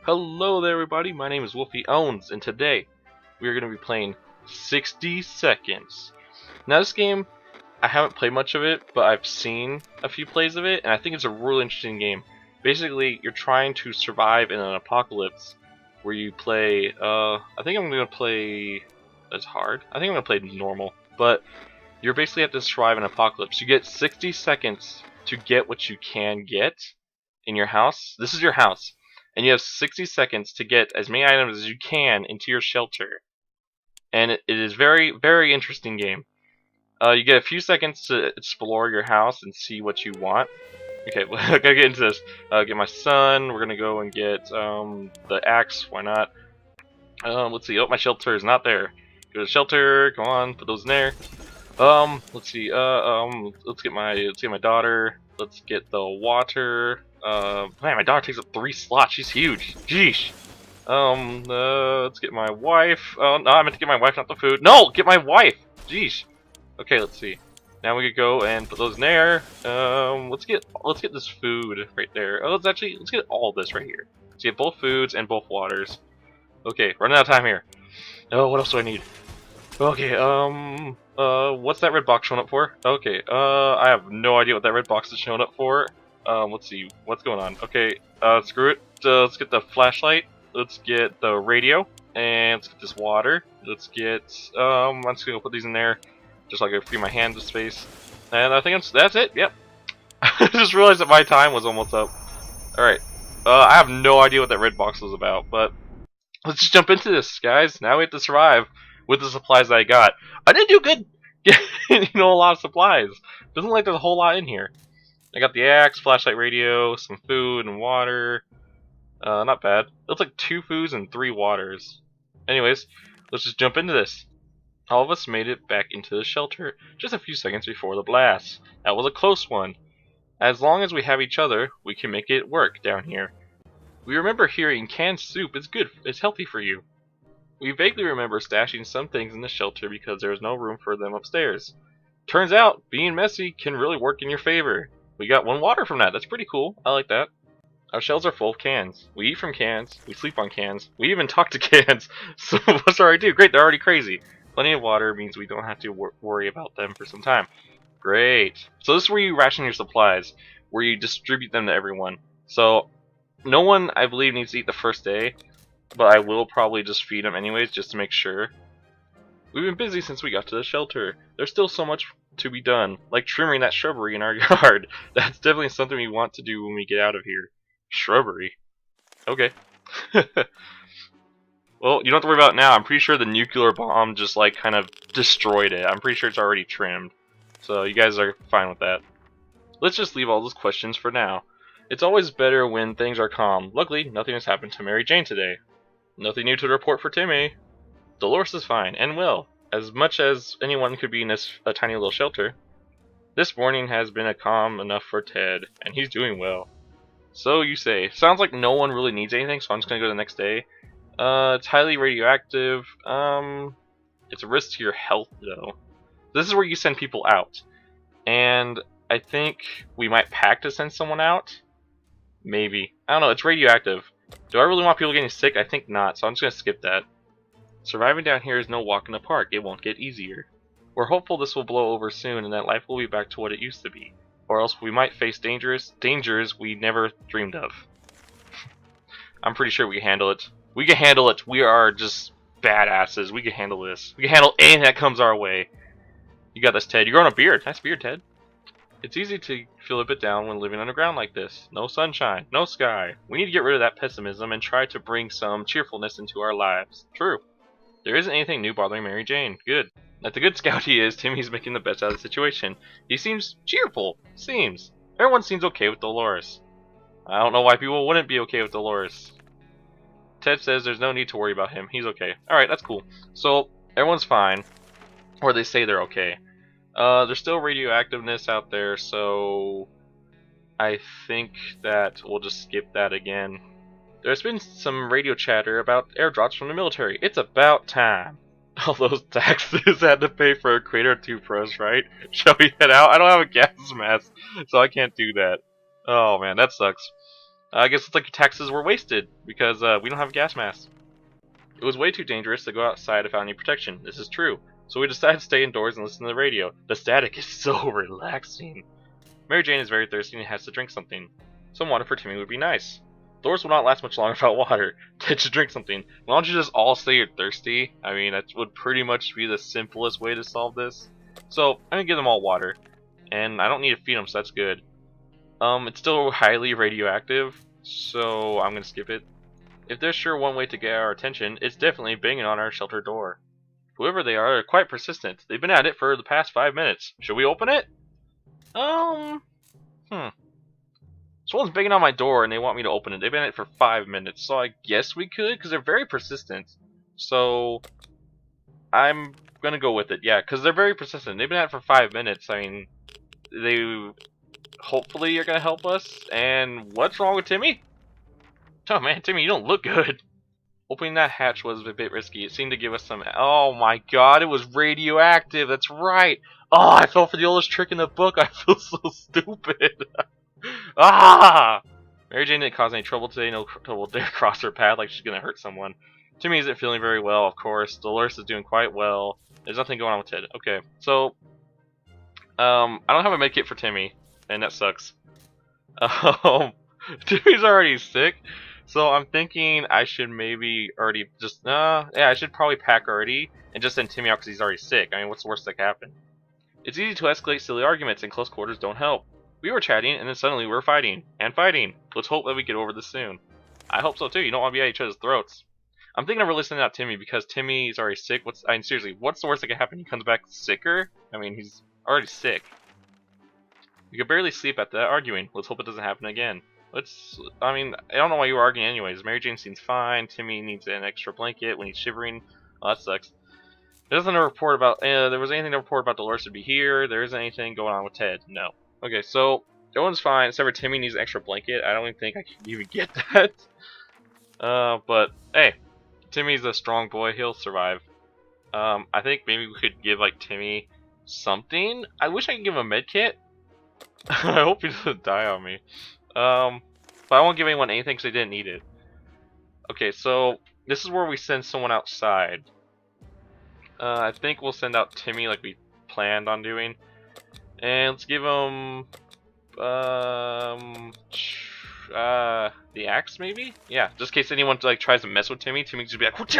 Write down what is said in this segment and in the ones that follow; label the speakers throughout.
Speaker 1: Hello there everybody, my name is Wolfyowns, and today we are going to be playing 60 Seconds. Now this game, I haven't played much of it, but I've seen a few plays of it, and I think it's a really interesting game. Basically, you're trying to survive in an apocalypse where you play, I think I'm going to play, that's hard, I think I'm going to play normal, but you basically have to survive an apocalypse. You get 60 seconds to get what you can get in your house. This is your house. And you have 60 seconds to get as many items as you can into your shelter. And it is very interesting game. You get a few seconds to explore your house and see what you want. Okay, I gotta get into this. Get my son. We're gonna go and get the axe. Why not? Let's see. Oh, my shelter is not there. Go to the shelter. Come on, put those in there. Let's see. Let's get my daughter. Let's get the water. Man, my daughter takes up 3 slots. She's huge. Jeesh. Let's get my wife. Oh, no, I meant to get my wife, not the food. No, get my wife. Jeesh. Okay, let's see. Now we could go and put those in there. Let's get this food right there. Oh, let's get all this right here. Let's get both foods and both waters. Okay, running out of time here. Oh, what else do I need? Okay, what's that red box showing up for? Okay, I have no idea what that red box is showing up for. Let's see, what's going on? Okay, screw it. Let's get the flashlight. Let's get the radio, and let's get this water. Let's get, I'm just gonna put these in there, just so I can free my hand of space. And I think that's it, yep. I just realized that my time was almost up. Alright, I have no idea what that red box was about, but let's just jump into this, guys. Now we have to survive with the supplies that I got. I didn't do good getting a lot of supplies. Doesn't look like there's a whole lot in here. I got the axe, flashlight, radio, some food and water. Not bad. Looks like 2 foods and 3 waters. Anyways, let's just jump into this. All of us made it back into the shelter just a few seconds before the blast. That was a close one. As long as we have each other, we can make it work down here. We remember hearing canned soup is good, it's healthy for you. We vaguely remember stashing some things in the shelter because there was no room for them upstairs. Turns out, being messy can really work in your favor. We got 1 water from that, that's pretty cool, I like that. Our shelves are full of cans. We eat from cans, we sleep on cans, we even talk to cans, so what's our idea? Great, they're already crazy. Plenty of water means we don't have to worry about them for some time. Great. So this is where you ration your supplies, where you distribute them to everyone. So, no one, I believe, needs to eat the first day, but I will probably just feed them anyways, just to make sure. We've been busy since we got to the shelter. There's still so much to be done, like trimming that shrubbery in our yard. That's definitely something we want to do when we get out of here. Shrubbery? Okay. Well, you don't have to worry about it now. I'm pretty sure the nuclear bomb just, like, kind of destroyed it. I'm pretty sure it's already trimmed. So you guys are fine with that. Let's just leave all those questions for now. It's always better when things are calm. Luckily, nothing has happened to Mary Jane today. Nothing new to report for Timmy. Dolores is fine, and well, as much as anyone could be in a tiny little shelter. This morning has been a calm enough for Ted, and he's doing well. So you say. Sounds like no one really needs anything, so I'm just gonna go the next day. It's highly radioactive. It's a risk to your health, though. This is where you send people out. And I think we might pack to send someone out. Maybe. I don't know, it's radioactive. Do I really want people getting sick? I think not, so I'm just gonna skip that. Surviving down here is no walk in the park. It won't get easier. We're hopeful this will blow over soon and that life will be back to what it used to be. Or else we might face dangers we never dreamed of. I'm pretty sure we can handle it. We can handle it. We are just badasses. We can handle this. We can handle anything that comes our way. You got this, Ted. You're growing a beard. Nice beard, Ted. It's easy to feel a bit down when living underground like this. No sunshine, no sky. We need to get rid of that pessimism and try to bring some cheerfulness into our lives. True. There isn't anything new bothering Mary Jane. Good. Like the good scout he is, Timmy's making the best out of the situation. He seems cheerful. Seems. Everyone seems okay with Dolores. I don't know why people wouldn't be okay with Dolores. Ted says there's no need to worry about him. He's okay. Alright, that's cool. So, everyone's fine. Or they say they're okay. There's still radioactiveness out there, so I think that we'll just skip that again. There's been some radio chatter about airdrops from the military. It's about time. All those taxes had to pay for a crater toothbrush, right? Shall we head out? I don't have a gas mask, so I can't do that. Oh man, that sucks. I guess it's like your taxes were wasted because we don't have a gas mask. It was way too dangerous to go outside without any protection. This is true. So we decided to stay indoors and listen to the radio. The static is so relaxing. Mary Jane is very thirsty and has to drink something. Some water for Timmy would be nice. Dolores will not last much longer without water. Ted should drink something. Why don't you just all say you're thirsty? I mean, that would pretty much be the simplest way to solve this. So, I'm gonna give them all water. And I don't need to feed them, so that's good. It's still highly radioactive, so I'm gonna skip it. If there's sure one way to get our attention, it's definitely banging on our shelter door. Whoever they are quite persistent. They've been at it for the past 5 minutes. Should we open it? Someone's banging on my door and they want me to open it. They've been at it for 5 minutes, so I guess we could, because they're very persistent. So, I'm gonna go with it, yeah, because they're very persistent. They've been at it for 5 minutes. I mean, they hopefully are gonna help us. And what's wrong with Timmy? Oh man, Timmy, you don't look good. Opening that hatch was a bit risky. It seemed to give us some... Oh my god, it was radioactive. That's right. Oh, I fell for the oldest trick in the book. I feel so stupid. Ah! Mary Jane didn't cause any trouble today. No trouble dare cross her path like she's gonna hurt someone. Timmy isn't feeling very well, of course. Dolores is doing quite well. There's nothing going on with Ted. Okay, so... I don't have a medkit for Timmy, and that sucks. Timmy's already sick. So I'm thinking I should maybe already just, yeah, I should probably pack already and just send Timmy out because he's already sick. I mean, what's the worst that could happen? It's easy to escalate silly arguments and close quarters don't help. We were chatting and then suddenly we were fighting. And fighting. Let's hope that we get over this soon. I hope so too. You don't want to be at each other's throats. I'm thinking of really sending out Timmy because Timmy's already sick. I mean, seriously, what's the worst that could happen? He comes back sicker? I mean, he's already sick. We could barely sleep after that arguing. Let's hope it doesn't happen again. I mean, I don't know why you were arguing anyways. Mary Jane seems fine. Timmy needs an extra blanket when he's shivering. Oh, that sucks. There was anything to report about Dolores to be here. There isn't anything going on with Ted. No. Okay, so everyone's fine except for Timmy needs an extra blanket. I don't even think I can even get that. But hey, Timmy's a strong boy. He'll survive. I think maybe we could give like Timmy something. I wish I could give him a med kit. I hope he doesn't die on me. But I won't give anyone anything because they didn't need it. Okay, so this is where we send someone outside. I think we'll send out Timmy like we planned on doing. And let's give him the axe maybe? Yeah, just in case anyone like tries to mess with Timmy, Timmy can just be like,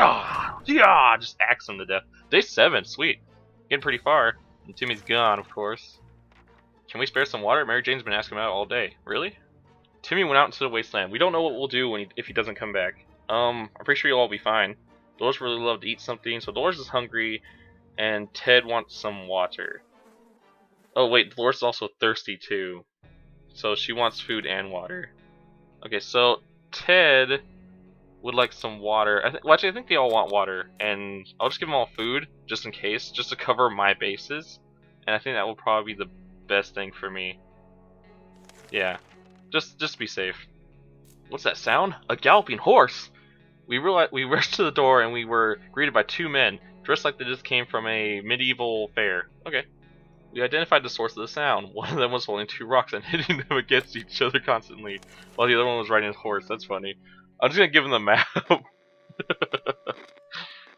Speaker 1: yeah, just axe him to death. Day 7, sweet. Getting pretty far. And Timmy's gone, of course. Can we spare some water? Mary Jane's been asking about it all day. Really? Timmy went out into the wasteland. We don't know what we'll do if he doesn't come back. I'm pretty sure you'll all be fine. Dolores really loved to eat something, so Dolores is hungry, and Ted wants some water. Oh wait, Dolores is also thirsty too. So she wants food and water. Okay, so Ted would like some water. I think they all want water, and I'll just give them all food, just in case, just to cover my bases. And I think that will probably be the best thing for me. Yeah. Just be safe. What's that sound? A galloping horse! We rushed to the door and we were greeted by 2 men, dressed like they just came from a medieval fair. Okay. We identified the source of the sound. One of them was holding 2 rocks and hitting them against each other constantly, while the other one was riding his horse. That's funny. I'm just gonna give him the map.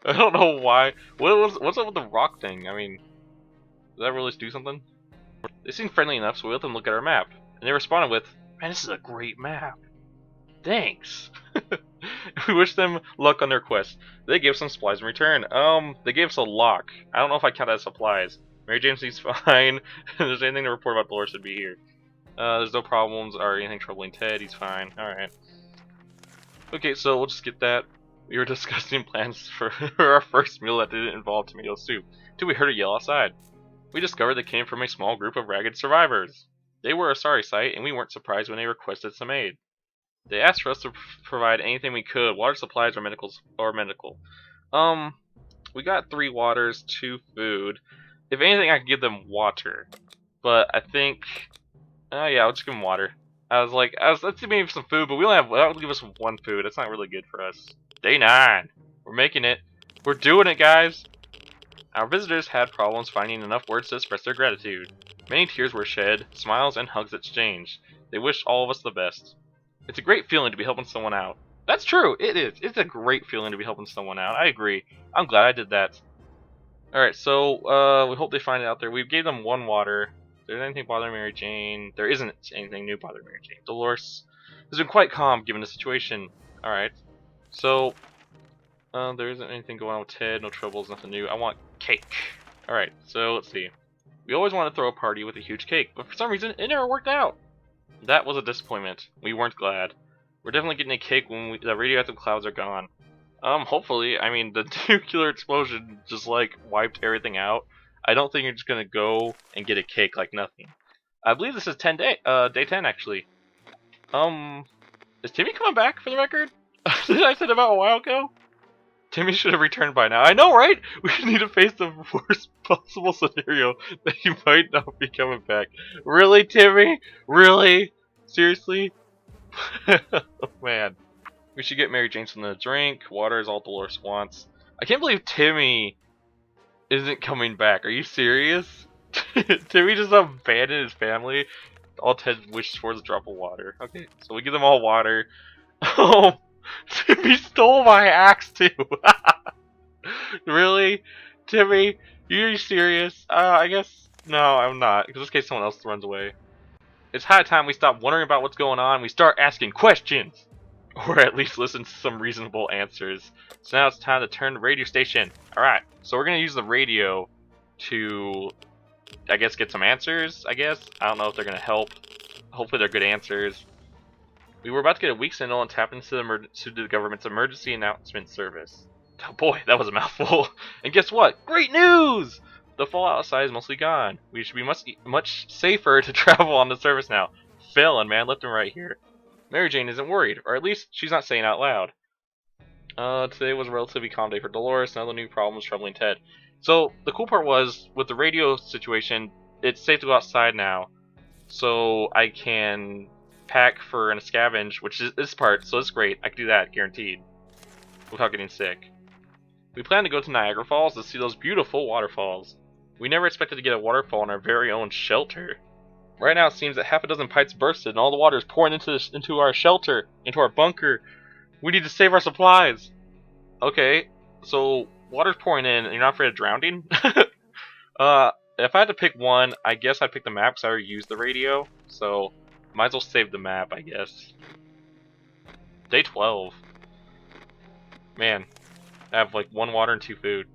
Speaker 1: I don't know why. What's up with the rock thing? I mean, does that really do something? They seemed friendly enough, so we let them look at our map. And they responded with, "Man, this is a great map. Thanks." We wish them luck on their quest. They gave some supplies in return. They gave us a lock. I don't know if I count that as supplies. Mary Jane seems fine. If there's anything to report about Dolores, should be here. There's no problems or anything troubling Ted. He's fine. Alright. Okay, so we'll just get that. We were discussing plans for our first meal that didn't involve tomato soup, till we heard a yell outside. We discovered they came from a small group of ragged survivors. They were a sorry sight, and we weren't surprised when they requested some aid. They asked for us to provide anything we could, water supplies or medical. We got 3 waters, 2 food. If anything, I could give them water. But I think, yeah, I'll just give them water. Let's see maybe some food, but that would give us 1 food. That's not really good for us. Day 9. We're making it. We're doing it, guys. Our visitors had problems finding enough words to express their gratitude. Many tears were shed, smiles and hugs exchanged. They wished all of us the best. It's a great feeling to be helping someone out. That's true. It is. It's a great feeling to be helping someone out. I agree. I'm glad I did that. Alright, so we hope they find it out there. We gave them 1 water. Is there anything bothering Mary Jane? There isn't anything new bothering Mary Jane. Dolores has been quite calm given the situation. Alright. So there isn't anything going on with Ted, no troubles, nothing new. I want cake. Alright, so let's see. We always want to throw a party with a huge cake, but for some reason it never worked out. That was a disappointment. We weren't glad. We're definitely getting a cake when the radioactive clouds are gone. Hopefully. I mean, the nuclear explosion just, like, wiped everything out. I don't think you're just gonna go and get a cake like nothing. I believe this is day 10, actually. Is Timmy coming back, for the record? Did I say about a while ago? Timmy should have returned by now. I know, right? We need to face the worst possible scenario that he might not be coming back. Really, Timmy? Really? Seriously? Oh, man. We should get Mary Jane something to drink. Water is all Dolores wants. I can't believe Timmy isn't coming back. Are you serious? Timmy just abandoned his family. All Ted wishes for is a drop of water. Okay, so we give them all water. Oh, Timmy stole my axe too. Really? Timmy? You serious? I guess, no, I'm not. Because in this case someone else runs away. It's high time we stop wondering about what's going on and we start asking questions. Or at least listen to some reasonable answers. So now it's time to turn the radio station. Alright, so we're going to use the radio to, I guess, get some answers, I guess. I don't know if they're going to help. Hopefully they're good answers. We were about to get a weak signal and tap into the government's emergency announcement service. Oh boy, that was a mouthful. And guess what? Great news! The fallout outside is mostly gone. We should be much safer to travel on the service now. Failing, man, left and right here. Mary Jane isn't worried, or at least she's not saying out loud. Today was a relatively calm day for Dolores, and other new problems troubling Ted. So, the cool part was, with the radio situation, it's safe to go outside now. So, I can pack for a scavenge, which is this part, so it's great. I can do that, guaranteed. Without getting sick. We plan to go to Niagara Falls to see those beautiful waterfalls. We never expected to get a waterfall in our very own shelter. Right now it seems that half a dozen pipes bursted and all the water is pouring into our shelter, into our bunker. We need to save our supplies. Okay, so water's pouring in and you're not afraid of drowning? If I had to pick one, I guess I'd pick the map because I already used the radio. So, might as well save the map, I guess. Day 12. Man, I have like 1 water and 2 food.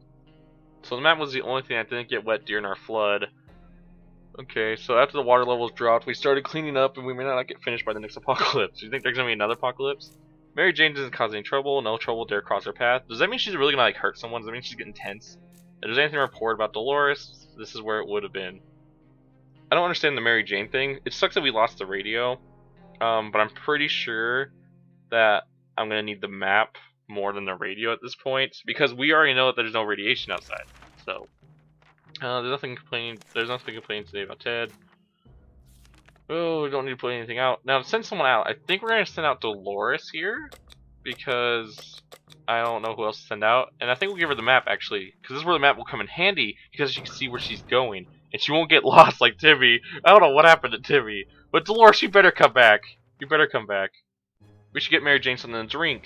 Speaker 1: So the map was the only thing that didn't get wet during our flood. Okay, so after the water levels dropped, we started cleaning up and we may not get finished by the next apocalypse. Do you think there's going to be another apocalypse? Mary Jane doesn't cause any trouble, no trouble dare cross her path. Does that mean she's really going to like hurt someone? Does that mean she's getting tense? If there's anything reported about Dolores, this is where it would have been. I don't understand the Mary Jane thing. It sucks that we lost the radio, but I'm pretty sure that I'm going to need the map more than the radio at this point, because we already know that there's no radiation outside. So, there's nothing complaining today about Ted. Oh, we don't need to put anything out. Now, to send someone out, I think we're going to send out Dolores here, because I don't know who else to send out. And I think we'll give her the map, actually, because this is where the map will come in handy, because you can see where she's going. And she won't get lost like Timmy. I don't know what happened to Timmy. But Dolores, you better come back. You better come back. We should get Mary Jane something to drink.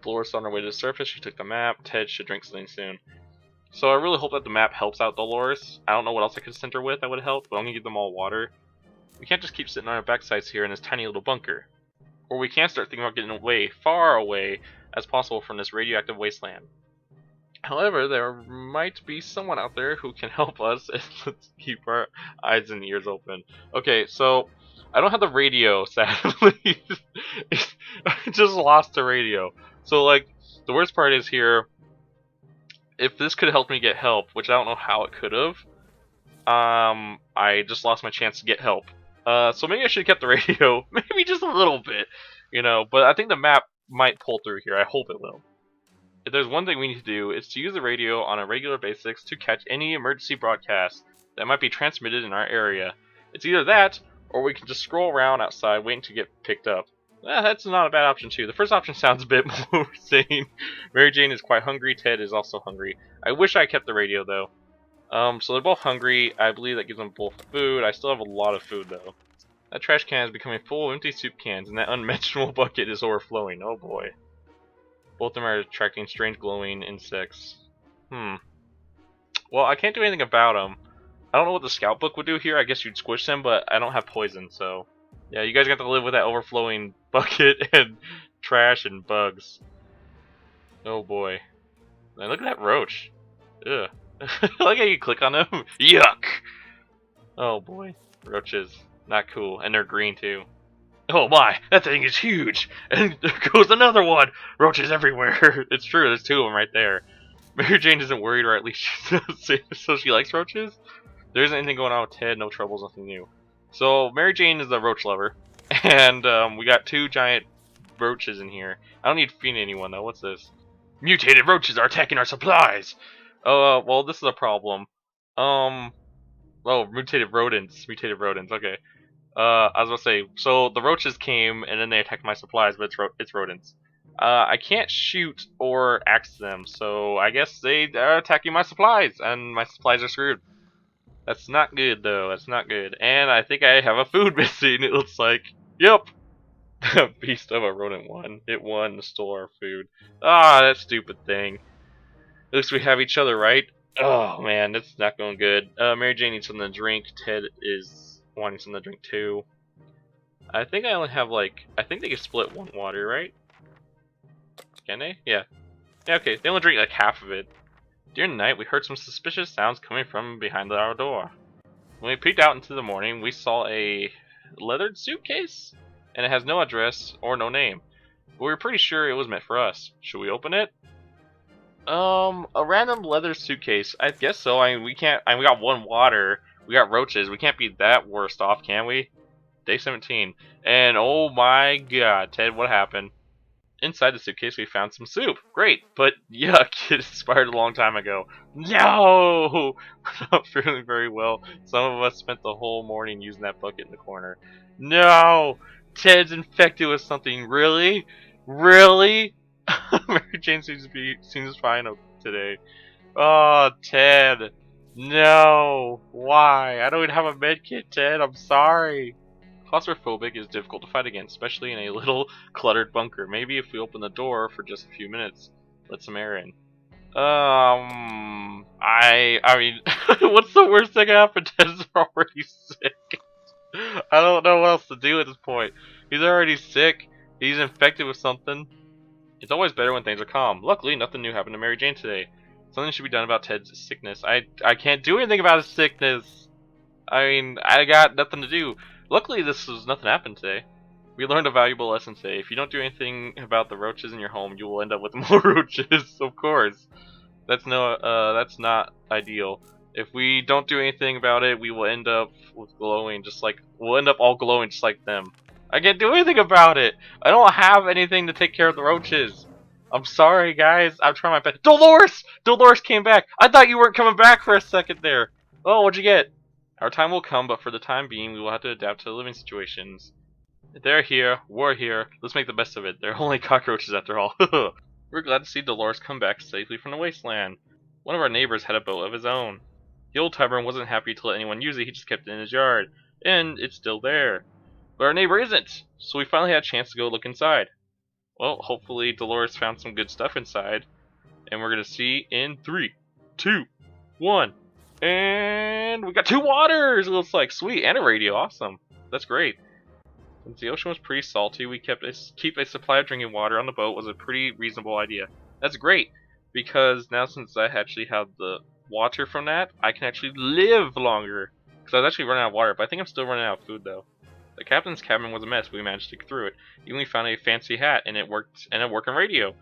Speaker 1: Dolores on her way to the surface. She took the map. Ted should drink something soon. So I really hope that the map helps out Dolores. I don't know what else I could send her with that would help, but I'm going to give them all water. We can't just keep sitting on our backsides here in this tiny little bunker. Or we can start thinking about getting away, far away as possible from this radioactive wasteland. However, there might be someone out there who can help us, and let's keep our eyes and ears open. Okay, so I don't have the radio, sadly. I just lost the radio. So, like, the worst part is here, if this could help me get help, which I don't know how it could have, I just lost my chance to get help. So maybe I should have kept the radio, maybe just a little bit, you know, but I think the map might pull through here. I hope it will. If there's one thing we need to do, it's to use the radio on a regular basis to catch any emergency broadcast that might be transmitted in our area. It's either that, or we can just scroll around outside waiting to get picked up. That's not a bad option too. The first option sounds a bit more sane. Mary Jane is quite hungry, Ted is also hungry. I wish I kept the radio though. So they're both hungry. I believe that gives them both food. I still have a lot of food though. That trash can is becoming full of empty soup cans, and that unmentionable bucket is overflowing. Oh boy. Both of them are attracting strange glowing insects. Well, I can't do anything about them. I don't know what the scout book would do here. I guess you'd squish them, but I don't have poison, so... Yeah, you guys got to live with that overflowing bucket and trash and bugs. Oh boy. Man, look at that roach. Ugh. I like how you click on them. Yuck! Oh boy. Roaches. Not cool. And they're green too. Oh my, that thing is huge! And there goes another one! Roaches everywhere! It's true, there's two of them right there. Mary Jane isn't worried, or at least so she likes roaches? There isn't anything going on with Ted, no troubles, nothing new. So, Mary Jane is a roach lover. And we got two giant roaches in here. I don't need to feed anyone though, what's this? Mutated roaches are attacking our supplies! Well, this is a problem. Oh, mutated rodents. Mutated rodents, okay. I was gonna say, so the roaches came and then they attacked my supplies, but it's rodents. I can't shoot or axe them, so I guess they are attacking my supplies, and my supplies are screwed. That's not good, though. That's not good. And I think I have a food missing, it looks like. Yep! Beast of a rodent won. It won and stole our food. Ah, that stupid thing. At least we have each other, right? Oh, man, that's not going good. Mary Jane needs something to drink. Ted is wanting something to drink, too. I think I only have, like... I think they can split one water, right? Can they? Yeah. Yeah, okay. They only drink, like, half of it. During the night, we heard some suspicious sounds coming from behind our door. When we peeked out into the morning, we saw a leathered suitcase, and it has no address or no name. But we were pretty sure it was meant for us. Should we open it? A random leather suitcase. I guess so. I mean, we can't. I mean, we got one water. We got roaches. We can't be that worst off, can we? Day 17. And oh my god, Ted, what happened? Inside the suitcase, we found some soup. Great, but yuck, it expired a long time ago. No! We're not feeling very well. Some of us spent the whole morning using that bucket in the corner. No! Ted's infected with something. Really? Really? Mary Jane seems fine today. Oh, Ted. No. Why? I don't even have a med kit, Ted. I'm sorry. Claustrophobic is difficult to fight against, especially in a little cluttered bunker. Maybe if we open the door for just a few minutes, let some air in. I mean, what's the worst that can happen? Ted's already sick. I don't know what else to do at this point. He's already sick. He's infected with something. It's always better when things are calm. Luckily, nothing new happened to Mary Jane today. Something should be done about Ted's sickness. I can't do anything about his sickness. I mean, I got nothing to do. Luckily, nothing happened today. We learned a valuable lesson today. If you don't do anything about the roaches in your home, you will end up with more roaches. Of course, that's not ideal. If we don't do anything about it, we will end up with we'll end up all glowing just like them. I can't do anything about it. I don't have anything to take care of the roaches. I'm sorry, guys. I'm trying my best. Dolores! Dolores came back. I thought you weren't coming back for a second there. Oh, what'd you get? Our time will come, but for the time being, we will have to adapt to the living situations. They're here, we're here, let's make the best of it. They're only cockroaches after all. We're glad to see Dolores come back safely from the wasteland. One of our neighbors had a boat of his own. The old timer wasn't happy to let anyone use it, he just kept it in his yard. And it's still there. But our neighbor isn't, so we finally had a chance to go look inside. Well, hopefully Dolores found some good stuff inside. And we're gonna see in 3, 2, 1. And we got 2 waters! It looks like sweet, and a radio. Awesome. That's great. Since the ocean was pretty salty, we keep a supply of drinking water on the boat was a pretty reasonable idea. That's great, because now since I actually have the water from that, I can actually live longer. Because I was actually running out of water, but I think I'm still running out of food though. The captain's cabin was a mess, but we managed to get through it. Even we found a fancy hat and a working radio.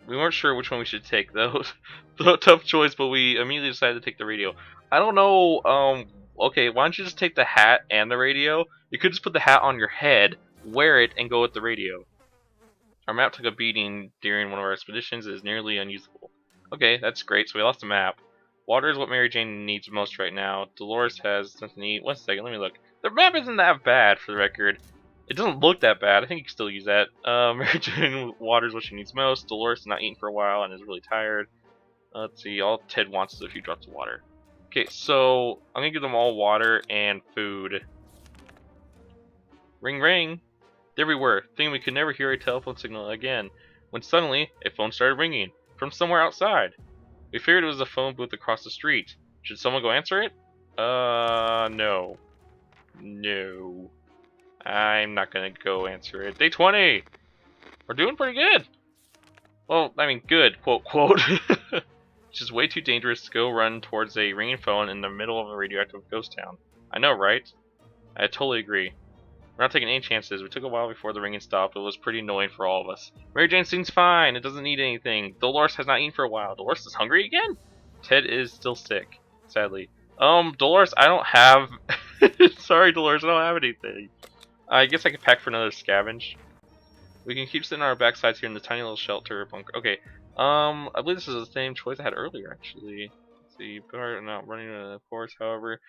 Speaker 1: We weren't sure which one we should take though. Tough choice, but we immediately decided to take the radio. I don't know, okay, why don't you just take the hat and the radio? You could just put the hat on your head, wear it, and go with the radio. Our map took a beating during one of our expeditions. It is nearly unusable. Okay, that's great, so we lost the map. Water is what Mary Jane needs most right now. Dolores has something to eat. One second, let me look. The map isn't that bad, for the record. It doesn't look that bad. I think you can still use that. Mary Jane, water is what she needs most. Dolores has not eaten for a while and is really tired. Let's see, all Ted wants is a few drops of water. Okay, so I'm gonna give them all water and food. Ring ring! There we were, thinking we could never hear a telephone signal again, when suddenly a phone started ringing, from somewhere outside. We figured it was a phone booth across the street. Should someone go answer it? No. No. I'm not gonna go answer it. Day 20! We're doing pretty good! Well, I mean, good, quote, quote. It's just way too dangerous to go run towards a ringing phone in the middle of a radioactive ghost town. I know, right? I totally agree. We're not taking any chances. We took a while before the ringing stopped. It was pretty annoying for all of us. Mary Jane seems fine. It doesn't need anything. Dolores has not eaten for a while. Dolores is hungry again? Ted is still sick, sadly. Dolores, I don't have... Sorry, Dolores, I don't have anything. I guess I could pack for another scavenge. We can keep sitting on our backsides here in the tiny little shelter bunker. Okay. I believe this is the same choice I had earlier, actually. Let's see. Better not running into the forest, however.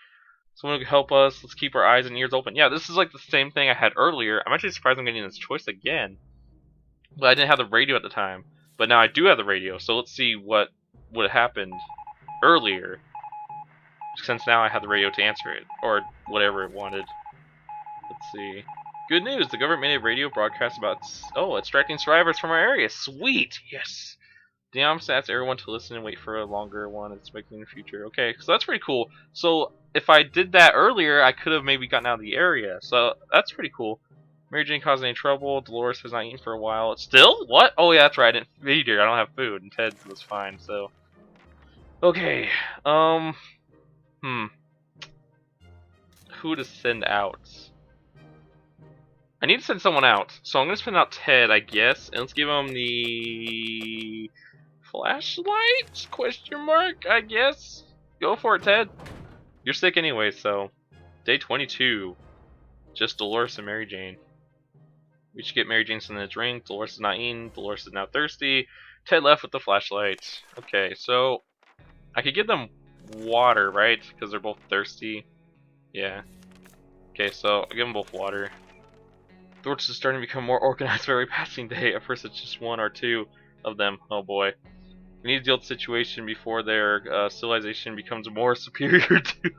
Speaker 1: Someone who can help us. Let's keep our eyes and ears open. Yeah, this is like the same thing I had earlier. I'm actually surprised I'm getting this choice again. But I didn't have the radio at the time. But now I do have the radio, so let's see what would have happened earlier. Since now I have the radio to answer it. Or whatever it wanted. Let's see. Good news! The government made a radio broadcast about, extracting survivors from our area. Sweet! Yes! The officer asked everyone to listen and wait for a longer one expecting in the future. Okay, so that's pretty cool. So if I did that earlier, I could have maybe gotten out of the area. So that's pretty cool. Mary Jane caused any trouble. Dolores has not eaten for a while. Still? What? Oh yeah, that's right. I didn't feed her. I don't have food. And Ted was fine, so. Okay. Who to send out? I need to send someone out. So I'm going to send out Ted, I guess. And let's give him the... flashlight? Question mark, I guess. Go for it, Ted. You're sick anyway, so. Day 22. Just Dolores and Mary Jane. We should get Mary Jane something to drink. Dolores is not eating. Dolores is now thirsty. Ted left with the flashlight. Okay, so. I could give them water, right? Because they're both thirsty. Yeah. Okay, so I'll give them both water. The world is starting to become more organized for every passing day. At first, it's just one or two of them. Oh boy. We need to deal with the situation before their civilization becomes more superior to...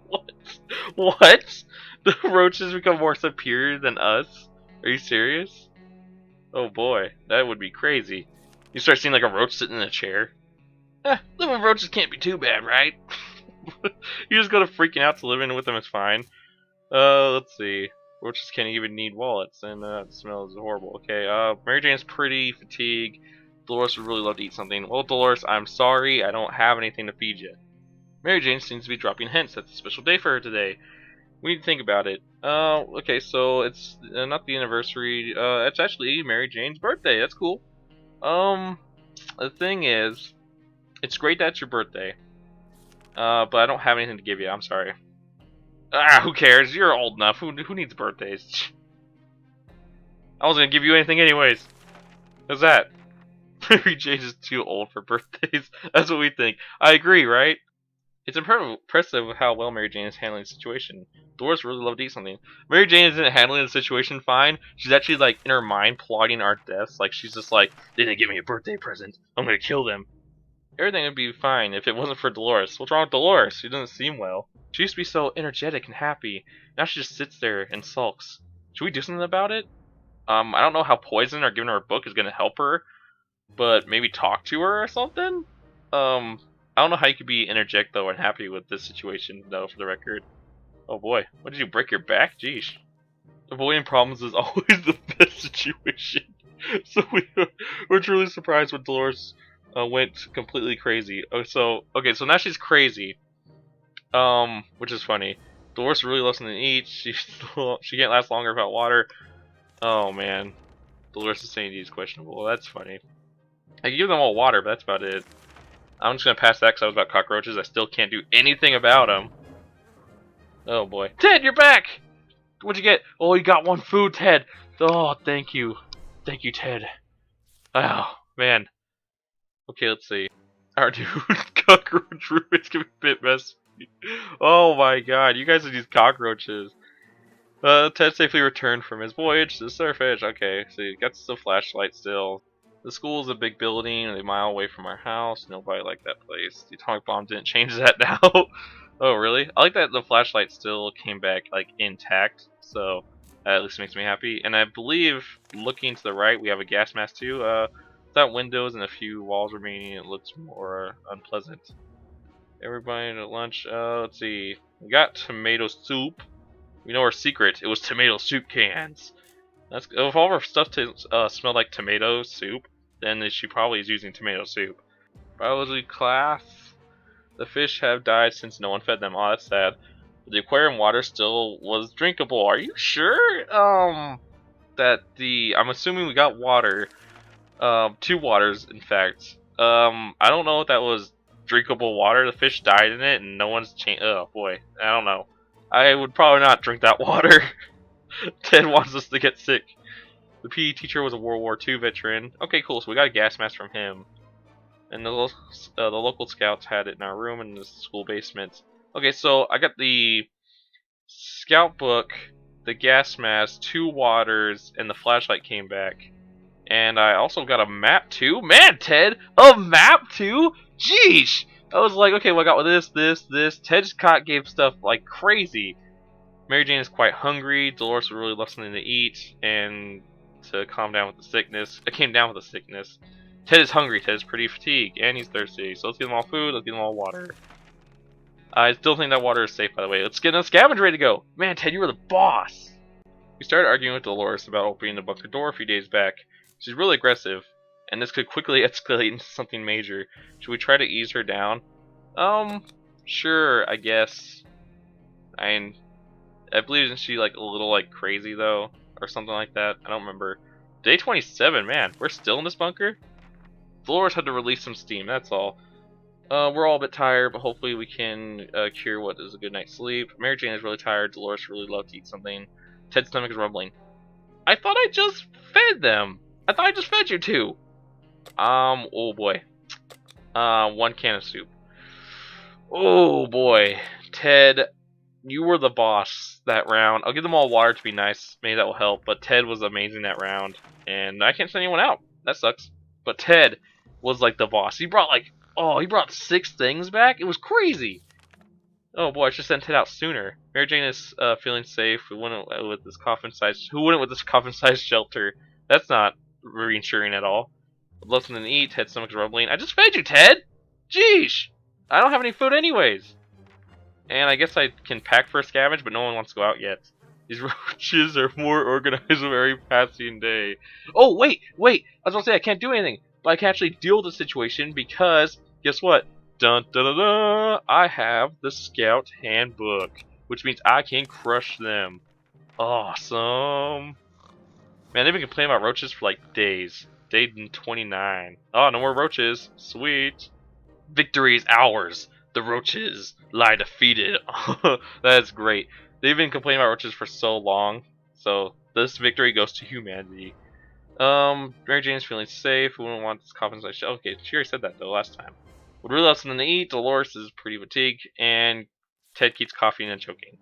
Speaker 1: What? What? The roaches become more superior than us? Are you serious? Oh boy, that would be crazy. You start seeing like a roach sitting in a chair. Living with roaches can't be too bad, right? You just go to freaking out to living with them is fine. Let's see. Roaches can't even need wallets, and the smell is horrible. Okay, Mary Jane's pretty fatigued. Dolores would really love to eat something. Well, Dolores, I'm sorry, I don't have anything to feed you. Mary Jane seems to be dropping hints. That's a special day for her today. We need to think about it. Okay, so it's not the anniversary. It's actually Mary Jane's birthday. That's cool. The thing is, it's great that it's your birthday. But I don't have anything to give you. I'm sorry. Who cares? You're old enough. Who needs birthdays? I wasn't gonna give you anything anyways. What's that? Mary Jane is too old for birthdays. That's what we think. I agree, right? It's impressive how well Mary Jane is handling the situation. Dolores really loved to eat something. Mary Jane isn't handling the situation fine. She's actually like in her mind plotting our deaths. Like she's just like, they didn't give me a birthday present. I'm gonna kill them. Everything would be fine if it wasn't for Dolores. What's wrong with Dolores? She doesn't seem well. She used to be so energetic and happy. Now she just sits there and sulks. Should we do something about it? I don't know how poison or giving her a book is gonna help her, but maybe talk to her or something? I don't know how you could be energetic though and happy with this situation though, for the record. Oh boy, what did you break your back? Jeez. Avoiding problems is always the best situation. So we're truly surprised when Dolores went completely crazy. So now she's crazy. Which is funny. Dolores really loves something to eat. She can't last longer without water. Oh man, Dolores' sanity is questionable. Well, that's funny. I can give them all water, but that's about it. I'm just gonna pass that because I was about cockroaches. I still can't do anything about them. Oh boy, Ted, you're back. What'd you get? Oh, you got one food, Ted. Oh, thank you, Ted. Oh man. Okay, let's see. Our dude, cockroach roommate's gonna be a bit messy. Oh my god, you guys are these cockroaches. Ted safely returned from his voyage to the surface. Okay, so you got the flashlight still. The school is a big building, a mile away from our house. Nobody liked that place. The atomic bomb didn't change that now. Oh, really? I like that the flashlight still came back like intact, so that at least makes me happy. And I believe, looking to the right, we have a gas mask too. Without windows and a few walls remaining, it looks more unpleasant. Everybody at lunch. Let's see. We got tomato soup. We know our secret. It was tomato soup cans. That's if all of our stuff smelled like tomato soup, then she probably is using tomato soup. Biology class. The fish have died since no one fed them. Oh, that's sad. The aquarium water still was drinkable. Are you sure? I'm assuming we got water. Two waters, in fact. I don't know if that was drinkable water. The fish died in it, and no one's changed. Oh boy, I don't know. I would probably not drink that water. Ted wants us to get sick. The PE teacher was a World War II veteran. Okay, cool. So we got a gas mask from him. And the local scouts had it in our room in the school basement. Okay, so I got the scout book, the gas mask, two waters, and the flashlight came back. And I also got a map too. Man, Ted, a map too? Jeez! I was like, okay, well, I got this. Ted's cot gave stuff like crazy. Mary Jane is quite hungry. Dolores would really love something to eat, and to calm down with the sickness. It came down with the sickness. Ted is hungry. Ted is pretty fatigued, and he's thirsty. So let's give them all food. Let's give them all water. I still think that water is safe, by the way. Let's get a scavenger ready to go. Man, Ted, you were the boss. We started arguing with Dolores about opening the bunker door a few days back. She's really aggressive, and this could quickly escalate into something major. Should we try to ease her down? Sure, I guess. I believe isn't she like a little like crazy though, or something like that? I don't remember. Day 27, man, we're still in this bunker? Dolores had to release some steam, that's all. We're all a bit tired, but hopefully we can cure what is a good night's sleep. Mary Jane is really tired. Dolores really loved to eat something. Ted's stomach is rumbling. I thought I just fed them. I thought I just fed you two. Oh boy. One can of soup. Oh boy. Ted, you were the boss that round. I'll give them all water to be nice. Maybe that will help. But Ted was amazing that round. And I can't send anyone out. That sucks. But Ted was like the boss. He brought like, he brought 6 things back. It was crazy. Oh boy, I should send Ted out sooner. Mary Jane is feeling safe. Who wouldn't with this coffin-sized shelter? That's not reassuring at all. Less than eat. Ted's stomach's rumbling. I just fed you, Ted. Jeez, I don't have any food anyways. And I guess I can pack for a scavenge, but no one wants to go out yet. These roaches are more organized with every passing day. Oh wait. I was gonna say I can't do anything, but I can actually deal with the situation because guess what? Dun dun dun dun! I have the Scout Handbook, which means I can crush them. Awesome. Man, they've been complaining about roaches for like days. Day 29. Oh, no more roaches. Sweet. Victory is ours. The roaches lie defeated. That's great. They've been complaining about roaches for so long, so this victory goes to humanity. Mary Jane's feeling safe. We wouldn't want this coffin size. Okay, she already said that though last time. Would really love something to eat. Dolores is pretty fatigued, and Ted keeps coughing and choking.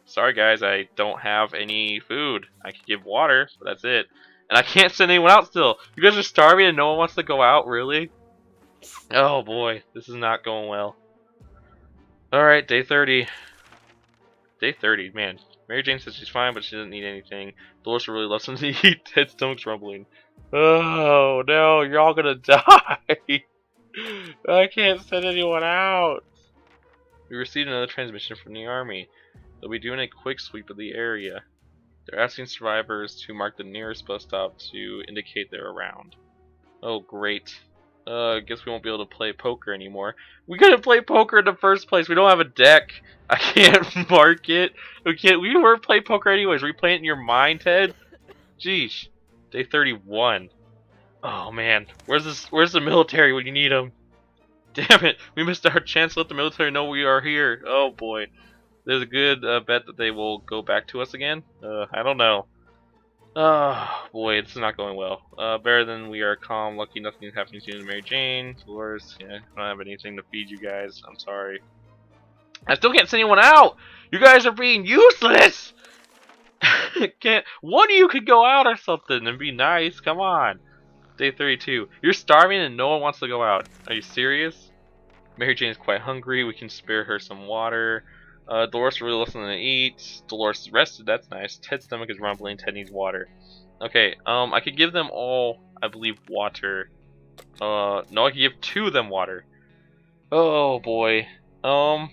Speaker 1: Sorry guys, I don't have any food. I could give water, but that's it. And I can't send anyone out still. You guys are starving and no one wants to go out, really? Oh boy, this is not going well. Alright, day 30. Day 30, man. Mary Jane says she's fine, but she doesn't need anything. Dolores really loves something to eat. Ted's stomach's rumbling. Oh no, you're all gonna die. I can't send anyone out. We received another transmission from the army. They'll be doing a quick sweep of the area. They're asking survivors to mark the nearest bus stop to indicate they're around. Oh great. Guess we won't be able to play poker anymore. We couldn't play poker in the first place. We don't have a deck. I can't mark it. We were playing poker anyways. Were you playing it in your mind, Ted? Jeez. Day 31. Oh man. Where's the military when you need them? Damn it. We missed our chance to let the military know we are here. Oh boy. There's a good bet that they will go back to us again. I don't know. Oh boy, it's not going well. Better than we are calm, lucky nothing's happening to Mary Jane. Dolores, yeah, I don't have anything to feed you guys. I'm sorry. I still can't send anyone out! You guys are being useless! One of you could go out or something and be nice, come on. Day 32. You're starving and no one wants to go out. Are you serious? Mary Jane is quite hungry. We can spare her some water. Dolores really wants something to eat. Dolores is rested. That's nice. Ted's stomach is rumbling. Ted needs water. Okay. I could give them all, I believe, water. No, I could give two of them water. Oh boy. I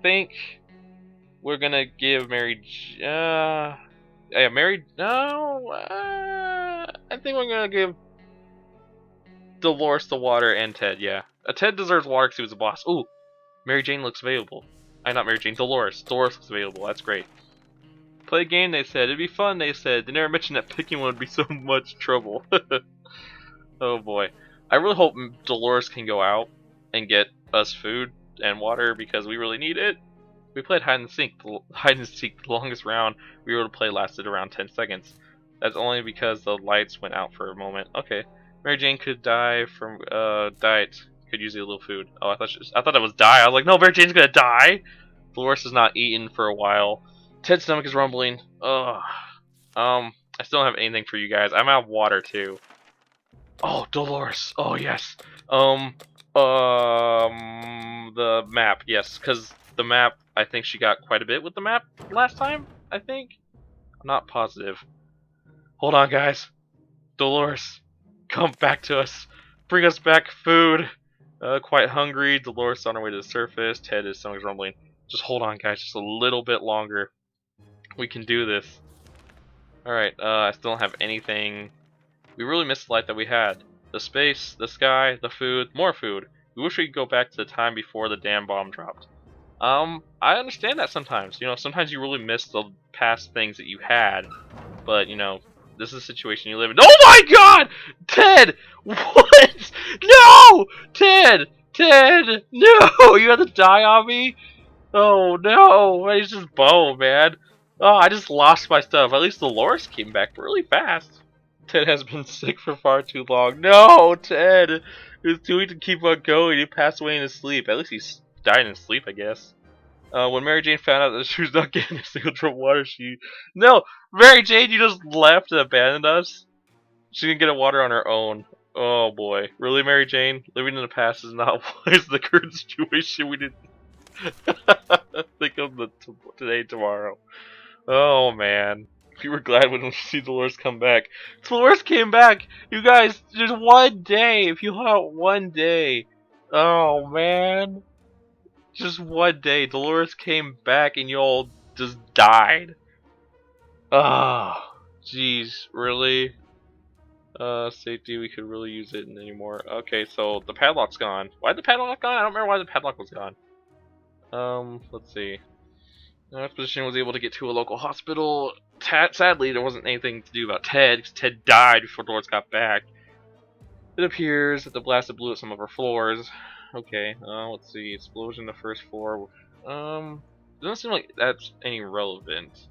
Speaker 1: think we're gonna give yeah, Mary. No. I think we're gonna give Dolores the water and Ted. Yeah. Ted deserves water because he was the boss. Ooh. Mary Jane looks available. Not Mary Jane, Dolores. Dolores looks available. That's great. Play a game, they said. It'd be fun, they said. They never mentioned that picking one would be so much trouble. Oh boy. I really hope Dolores can go out and get us food and water because we really need it. We played hide and seek. Hide and seek. The longest round we were able to play lasted around 10 seconds. That's only because the lights went out for a moment. Okay. Mary Jane could die from diet. Could use a little food. Oh, I thought that was die. I was like, no, Mary Jane's gonna die. Dolores has not eaten for a while. Ted's stomach is rumbling. Ugh. I still don't have anything for you guys. I'm out of water too. Oh, Dolores. Oh yes. The map. Yes, because the map. I think she got quite a bit with the map last time. I think. I'm not positive. Hold on, guys. Dolores, come back to us. Bring us back food. Quite hungry. Dolores on her way to the surface. Ted is stomach's rumbling. Just hold on, guys. Just a little bit longer. We can do this. Alright, I still don't have anything. We really missed the light that we had. The space, the sky, the food, more food. We wish we could go back to the time before the damn bomb dropped. I understand that sometimes. You know, sometimes you really miss the past things that you had. But, you know, this is a situation you live in. Oh my god! Ted! What? No! Ted! Ted! No! You have to die on me? Oh no! He's just bow, man. Oh, I just lost my stuff. At least Dolores came back really fast. Ted has been sick for far too long. No, Ted! He was too weak to keep on going. He passed away in his sleep. At least he died in his sleep, I guess. When Mary Jane found out that she was not getting a single drop of water, she... No! Mary Jane, you just left and abandoned us? She didn't get a water on her own. Oh boy. Really, Mary Jane? Living in the past is not wise. The current situation we didn't think of today, tomorrow. Oh man. We were glad when we see Dolores come back. Dolores came back! You guys, just one day! If you hold out one day. Oh man. Just one day. Dolores came back and you all just died. Ah, jeez, really? Safety, we could really use it anymore. Okay, so the padlock's gone. Why'd the padlock gone? I don't remember why the padlock was gone. Let's see. Our expedition was able to get to a local hospital. Sadly, there wasn't anything to do about Ted, because Ted died before Dolores got back. It appears that the blast blew at some of our floors. Okay, let's see. Explosion on the first floor. Doesn't seem like that's any relevant.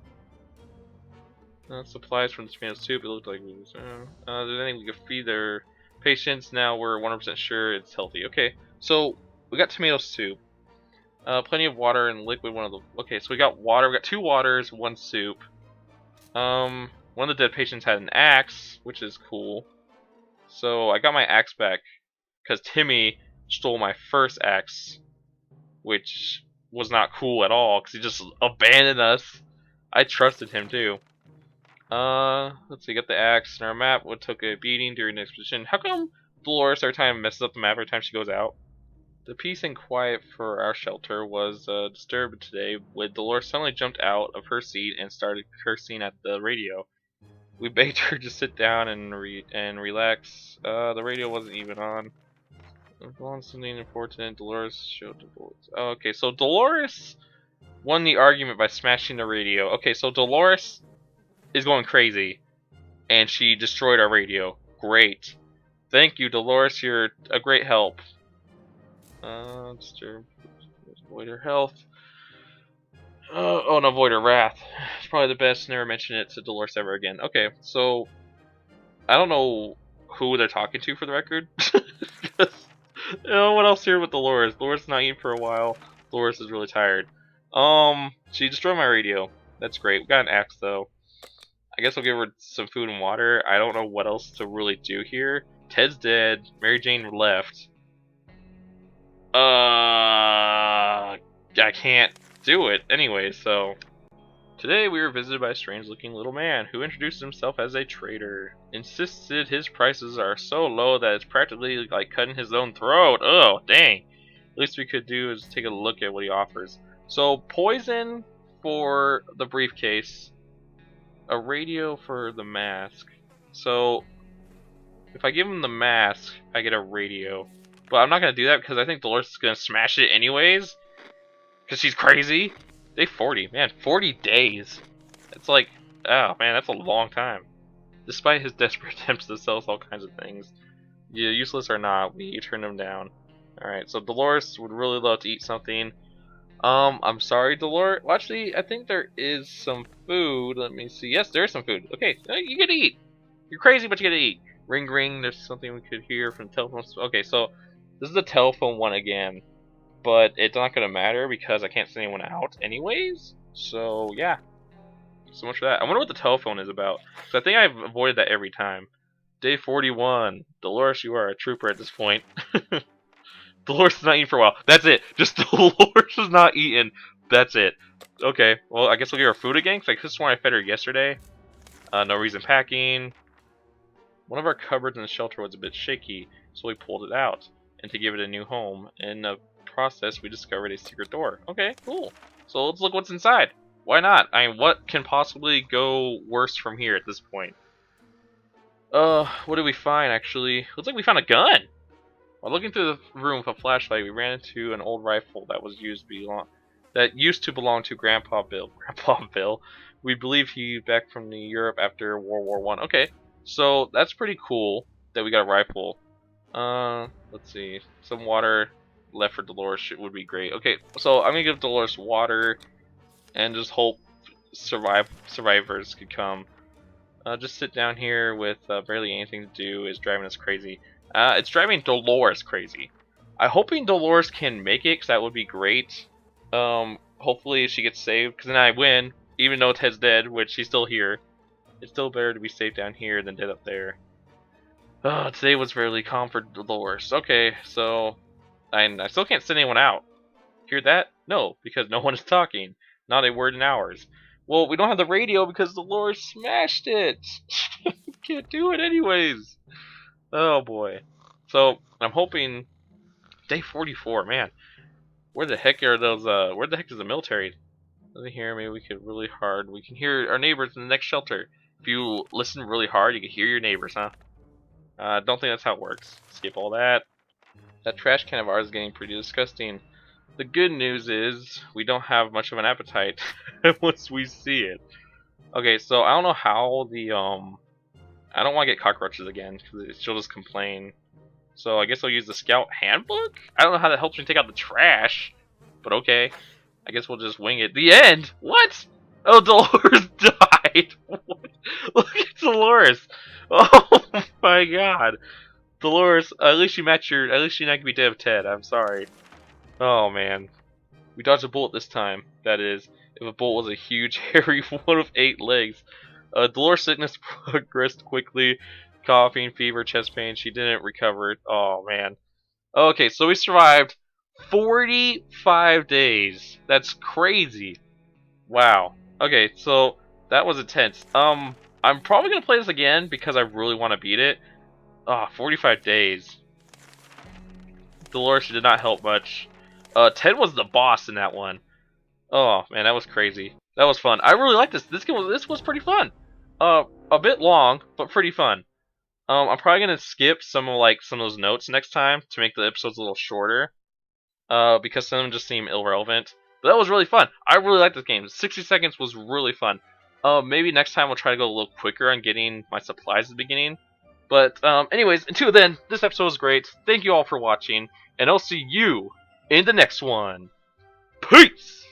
Speaker 1: Supplies from the tomato soup. It looked like we was. There's anything we could feed their patients. Now we're 100% sure it's healthy. Okay, so we got tomato soup. Plenty of water and liquid. Okay, so we got water. We got 2 waters, 1 soup. One of the dead patients had an axe, which is cool. So I got my axe back because Timmy stole my first axe, which was not cool at all because he just abandoned us. I trusted him too. Let's see, got the axe and our map. What took a beating during the expedition? How come Dolores every time messes up the map every time she goes out? The peace and quiet for our shelter was disturbed today when Dolores suddenly jumped out of her seat and started cursing at the radio. We begged her to sit down and relax. The radio wasn't even on. Something important. Dolores showed the bullets. Oh, okay, so Dolores won the argument by smashing the radio. Okay, so Dolores is going crazy, and she destroyed our radio. Great. Thank you, Dolores. You're a great help. Avoid her health. Oh, and avoid her wrath. It's probably the best. Never mention it to Dolores ever again. Okay, so I don't know who they're talking to for the record. You know, what else here with Dolores? Dolores is not eating for a while. Dolores is really tired. She destroyed my radio. That's great. We got an axe though. I guess I'll give her some food and water. I don't know what else to really do here. Ted's dead. Mary Jane left. I can't do it anyway, so... Today we were visited by a strange-looking little man who introduced himself as a trader. Insisted his prices are so low that it's practically like cutting his own throat. Oh, dang. Least we could do is take a look at what he offers. So, poison for the briefcase, a radio for the mask. So, if I give him the mask, I get a radio. But I'm not going to do that because I think Dolores is going to smash it anyways. Because she's crazy. Day 40, man, 40 days. It's like, oh man, that's a long time. Despite his desperate attempts to sell us all kinds of things, yeah, useless or not, we turn him down. Alright, so Dolores would really love to eat something. I'm sorry, Dolores. Well, actually, I think there is some food. Let me see. Yes, there is some food. Okay, you get to eat. You're crazy, but you get to eat. Ring, ring. There's something we could hear from the telephone. Okay, so this is the telephone one again. But it's not going to matter because I can't send anyone out anyways. So, yeah. So much for that. I wonder what the telephone is about. So I think I've avoided that every time. Day 41. Dolores, you are a trooper at this point. Dolores is not eating for a while. That's it. Just Dolores is not eating. That's it. Okay. Well, I guess we'll give her food again. Because I could have sworn I fed her yesterday. No reason packing. One of our cupboards in the shelter was a bit shaky. So we pulled it out. And to give it a new home. In the process, we discovered a secret door. Okay, cool. So let's look what's inside. Why not? I mean, what can possibly go worse from here at this point? What did we find, actually? Looks like we found a gun! While looking through the room with a flashlight, we ran into an old rifle that used to belong to Grandpa Bill. Grandpa Bill. We believe he back from Europe after World War One. Okay, so that's pretty cool that we got a rifle. Let's see. Some water left for Dolores would be great. Okay, so I'm gonna give Dolores water and just hope survivors could come. Just sit down here with barely anything to do is driving us crazy. It's driving Dolores crazy. I'm hoping Dolores can make it because that would be great. Hopefully she gets saved because then I win, even though Ted's dead, which he's still here. It's still better to be safe down here than dead up there. Today was fairly calm for Dolores. Okay, so I still can't send anyone out. Hear that? No, because no one is talking. Not a word in hours. Well, we don't have the radio because Dolores smashed it. Can't do it anyways. Oh boy. So I'm hoping day 44. Man, where the heck are those? Where the heck is the military? Doesn't hear. Maybe we could really hard. We can hear our neighbors in the next shelter. If you listen really hard, you can hear your neighbors, huh? Don't think that's how it works. Skip all that. That trash can of ours is getting pretty disgusting. The good news is we don't have much of an appetite once we see it. Okay, so I don't know how the I don't want to get cockroaches again because she'll just complain. So I guess I'll use the Scout Handbook. I don't know how that helps me take out the trash, but okay. I guess we'll just wing it. The end. What? Oh, Dolores died. What? Look at Dolores. Oh my God. Dolores, at least you match your. At least you're not gonna be dead of Ted. I'm sorry. Oh man, we dodged a bullet this time. That is, if a bullet was a huge, hairy one with 8 legs. Dolores' sickness progressed quickly. Coughing, fever, chest pain. She didn't recover. Oh man. Okay, so we survived 45 days. That's crazy. Wow. Okay, so that was intense. I'm probably gonna play this again because I really want to beat it. 45 days. Dolores did not help much. Ted was the boss in that one. Oh man, that was crazy. That was fun. I really liked this. This was pretty fun. A bit long, but pretty fun. I'm probably gonna skip some of those notes next time to make the episodes a little shorter. Because some of them just seem irrelevant. But that was really fun. I really liked this game. 60 seconds was really fun. Maybe next time we'll try to go a little quicker on getting my supplies at the beginning. But anyways, until then, this episode was great. Thank you all for watching, and I'll see you in the next one. Peace!